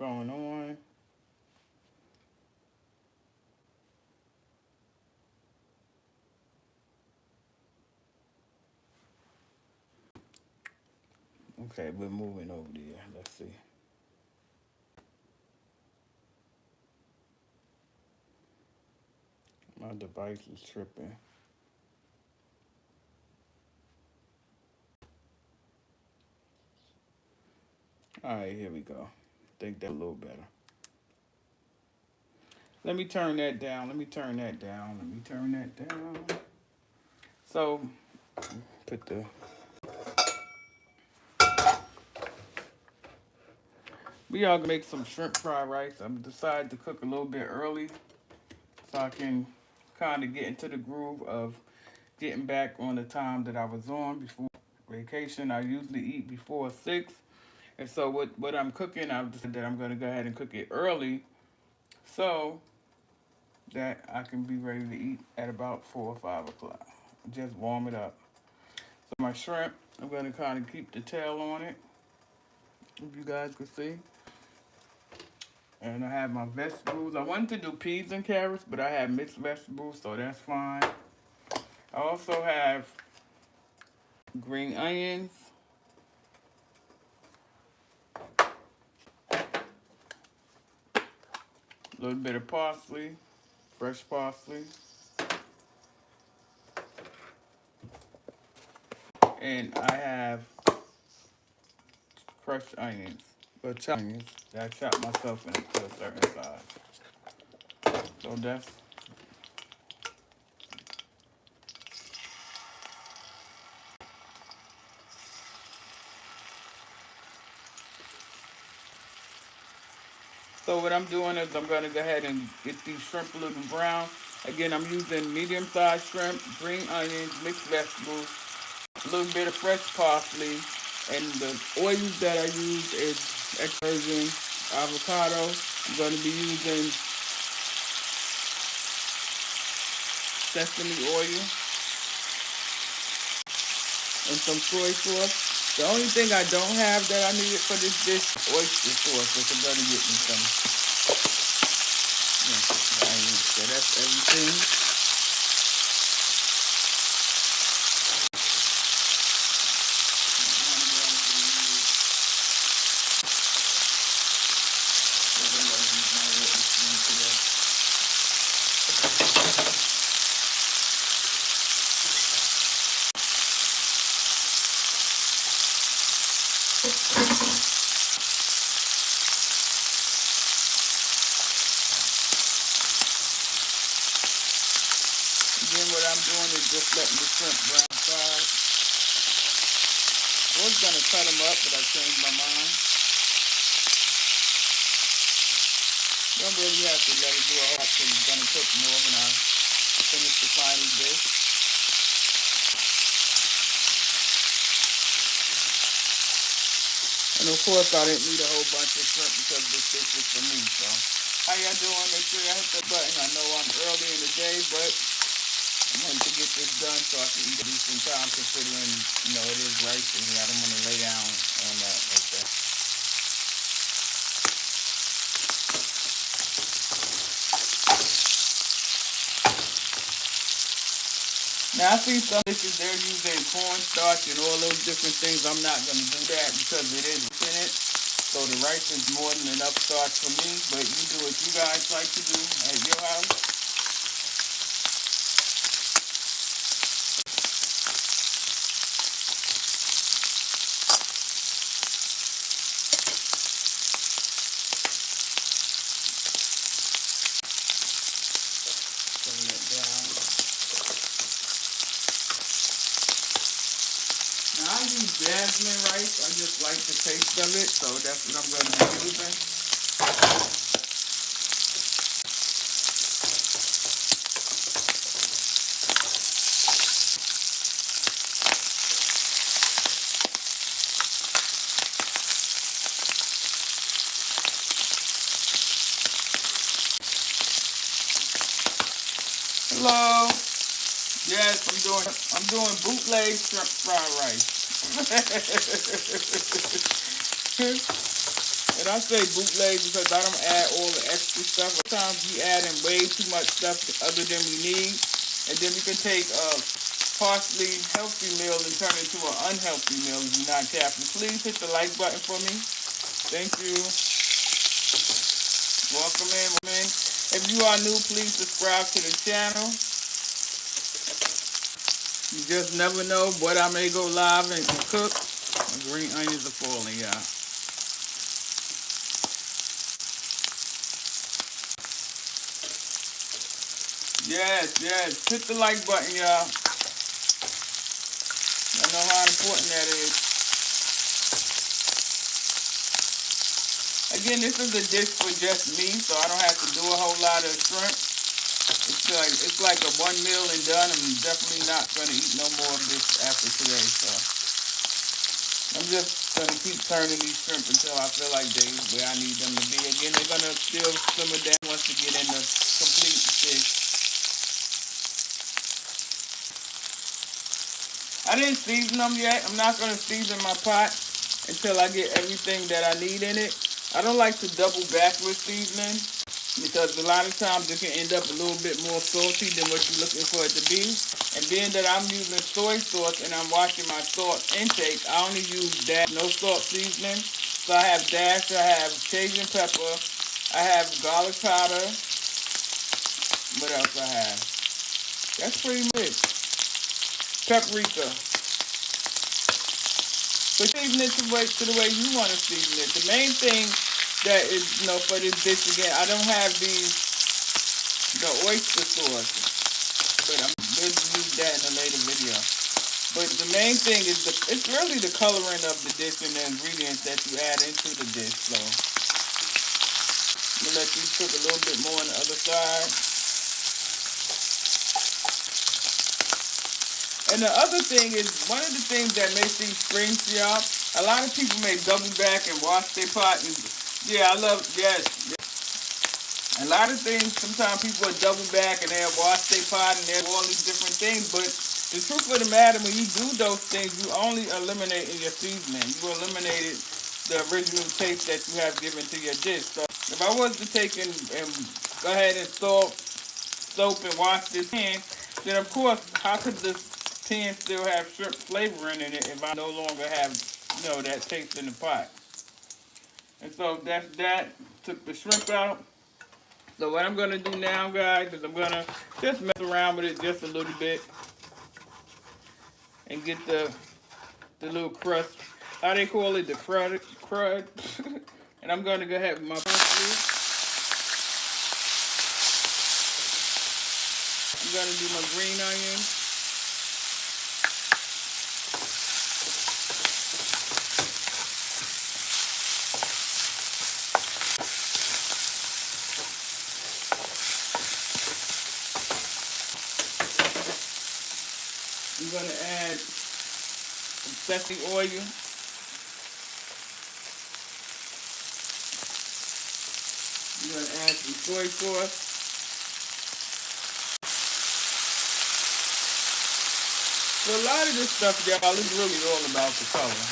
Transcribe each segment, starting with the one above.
going on. Okay, we're moving over there. Let's see. My device is tripping. All right, here we go. I think that's a little better. Let me turn that down. Let me turn that down. Let me turn that down. So, put the... We are going to make some shrimp fried rice. I'm decided to cook a little bit early so I can kind of get into the groove of getting back on the time that I was on before vacation. I usually eat before 6. And so what I'm cooking, I've decided that I'm going to go ahead and cook it early so that I can be ready to eat at about 4 or 5 o'clock. Just warm it up. So my shrimp, I'm going to kind of keep the tail on it, if you guys can see. And I have my vegetables. I wanted to do peas and carrots, but I have mixed vegetables, so that's fine. I also have green onions. A little bit of parsley, fresh parsley. And I have crushed onions, or chopped onions that I chopped myself into a certain size. So that's... So what I'm doing is I'm going to go ahead and get these shrimp a little brown. Again, I'm using medium-sized shrimp, green onions, mixed vegetables, a little bit of fresh parsley, and the oils that I use is extra virgin avocado. I'm going to be using sesame oil and some soy sauce. The only thing I don't have that I needed for this dish is oyster sauce, which I'm going to get me some. So that's everything. Again, what I'm doing is just letting the shrimp brown side. I was going to cut them up, but I changed my mind. Don't really have to let it do a whole lot because it's going to cook more when I finish the final dish. And of course, I didn't need a whole bunch of shrimp because this dish is for me. So, how y'all doing? Make sure y'all hit the button. I know I'm early in the day, but I wanted to get this done so I can eat a decent time considering, it is rice in here. I don't want to lay down on that like that. Now, I see some dishes, they're using cornstarch and all those different things. I'm not going to do that because it is in it. So the rice is more than enough starch for me. But you do what you guys like to do at your house. Now, I use jasmine rice. I just like the taste of it, so that's what I'm going to be using. Hello. Yes, I'm doing bootleg shrimp fried rice. And I say bootleg because I don't add all the extra stuff. Sometimes we add in way too much stuff other than we need. And then we can take a partially healthy meal and turn it into an unhealthy meal if you're not careful. Please hit the like button for me. Thank you. Welcome in. If you are new, please subscribe to the channel. You just never know what I may go live and cook. My green onions are falling, y'all. Yes. Hit the like button, y'all. I know how important that is. Again, this is a dish for just me, so I don't have to do a whole lot of shrimp. It's like a one meal and done. I'm definitely not going to eat no more of this after today, so I'm just going to keep turning these shrimp until I feel like they're where I need them to be. Again, they're going to still simmer down once they get in the complete dish. I didn't season them yet. I'm not going to season my pot until I get everything that I need in it. I don't like to double back with seasoning because a lot of times it can end up a little bit more salty than what you're looking for it to be. And being that I'm using soy sauce and I'm watching my salt intake, I only use dash, no salt seasoning. So I have dash, I have Cajun pepper, I have garlic powder. What else I have? That's pretty much paprika. So season it to the way you want to season it. The main thing that is, for this dish again, I don't have the oyster sauce, but I'm going to use that in a later video. But the main thing is it's really the coloring of the dish and the ingredients that you add into the dish. So I'm gonna let these cook a little bit more on the other side. And the other thing is, one of the things that makes these springs, y'all, a lot of people may double back and wash their pot. And yes. A lot of things, sometimes people will double back and they'll wash their pot and they'll do all these different things. But the truth of the matter, when you do those things, you only eliminate in your seasoning. You eliminated the original taste that you have given to your dish. So if I was to take and go ahead and soap and wash this pan, then of course, how could this pan still have shrimp flavoring in it if I no longer have, that taste in the pot? And so that's that. Took the shrimp out. So what I'm going to do now, guys, is I'm going to just mess around with it just a little bit and get the little crust. How they call it, the crud. And I'm going to go ahead with my parsley. I'm going to do my green onion. I'm going to add some sesame oil. I'm going to add some soy sauce. So a lot of this stuff, y'all, is really all about the color.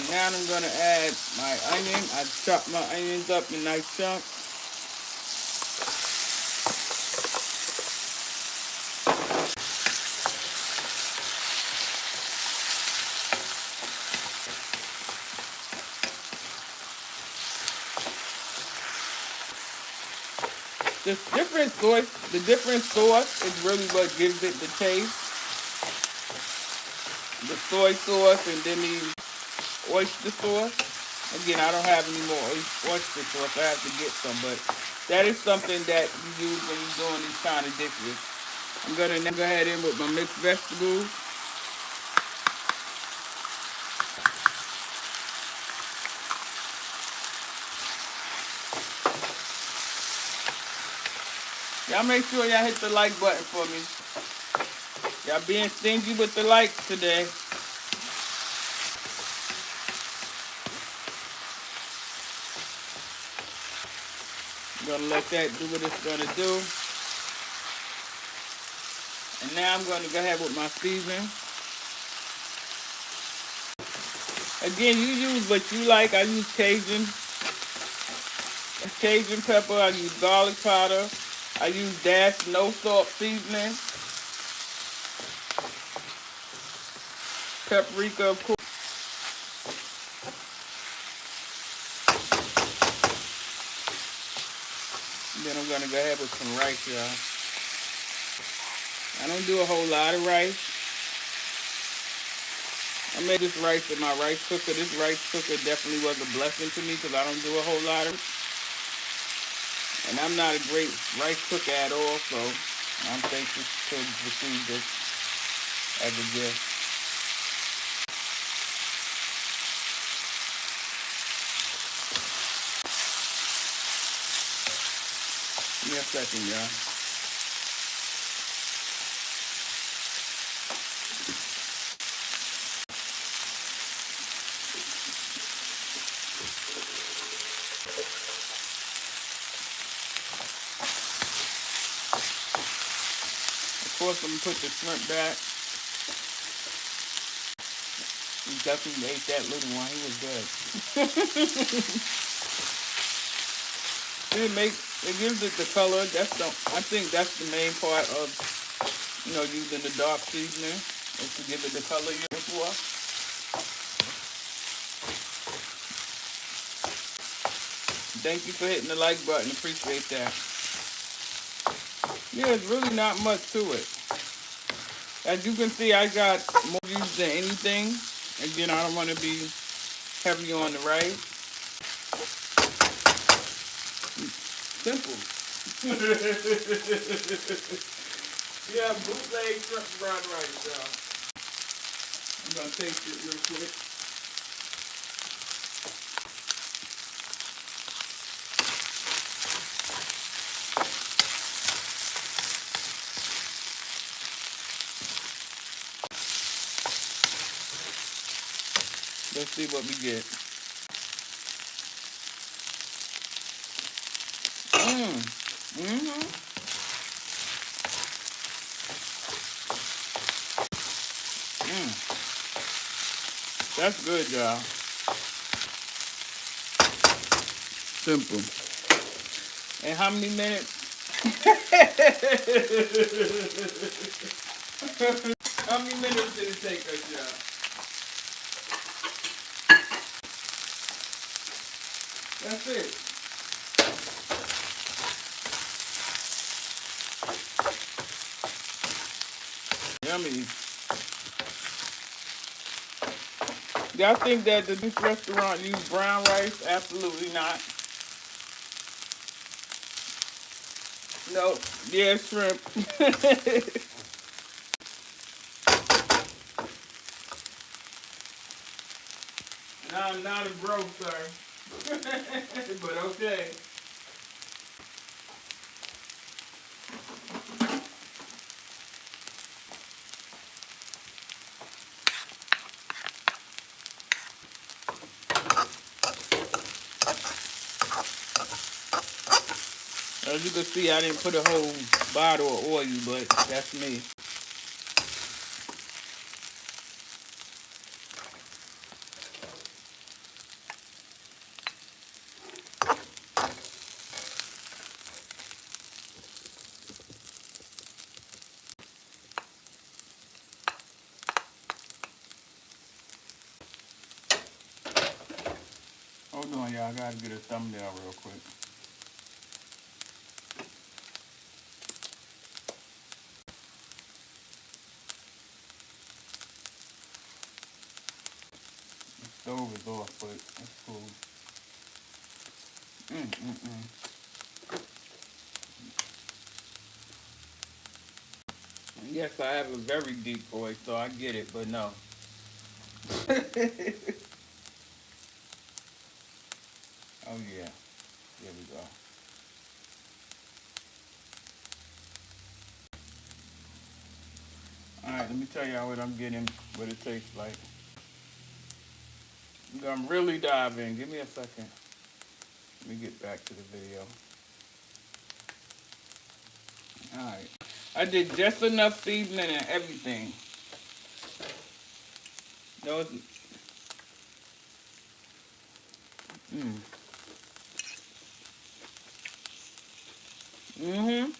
And now I'm going to add my onion. I chop my onions up in nice chunks. The different sauce is really what gives it the taste. The soy sauce and then the oyster sauce. Again, I don't have any more oyster sauce. I have to get some, but that is something that you use when you're doing these kind of dishes. I'm going to now go ahead in with my mixed vegetables. Y'all make sure y'all hit the like button for me. Y'all being stingy with the likes today. I'm gonna let that do what it's gonna do. Now I'm going to go ahead with my seasoning. Again, you use what you like. I use Cajun pepper. I use garlic powder. I use Dash no salt seasoning. Paprika, of course. Then I'm going to go ahead with some rice, y'all. I don't do a whole lot of rice. I made this rice in my rice cooker. This rice cooker definitely was a blessing to me because I don't do a whole lot of it. And I'm not a great rice cooker at all, so I'm thankful to receive this as a gift. Give me a second, y'all. Of course, I'm going to put the shrimp back. You definitely ate that little one. He was good. It gives it the color. I think that's the main part of, using the dark seasoning, is to give it the color you're looking for. Thank you for hitting the like button. Appreciate that. Yeah, it's really not much to it. As you can see, I got more views than anything. Again, I don't want to be heavy on the rice. Simple. Yeah, bootleg shrimp fried rice, y'all. I'm going to taste it real quick. Let's see what we get. That's good, y'all. Simple. And how many minutes? How many minutes did it take us, y'all? That's it. Yummy. Y'all think that this restaurant use brown rice? Absolutely not. No. Yeah, shrimp. And I'm not a bro, sir. But okay. As you can see, I didn't put a whole bottle of oil, but that's me. Hold on, y'all. I gotta get a thumbnail real quick. The stove is off, but it's cool. Yes, I have a very deep voice, so I get it, but no. Oh, yeah. Here we go. Alright, let me tell y'all what I'm getting, what it tastes like. I'm gonna really dive in. Give me a second. Let me get back to the video. Alright. I did just enough seasoning and everything. Those, mm. Mm-hmm.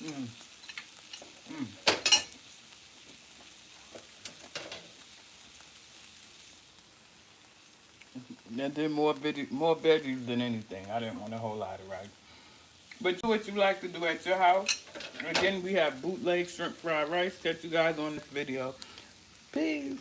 Mm. Mm. And then more veggies than anything. I didn't want a whole lot of rice. But do what you like to do at your house. Again, we have bootleg shrimp fried rice. Catch you guys on this video. Peace.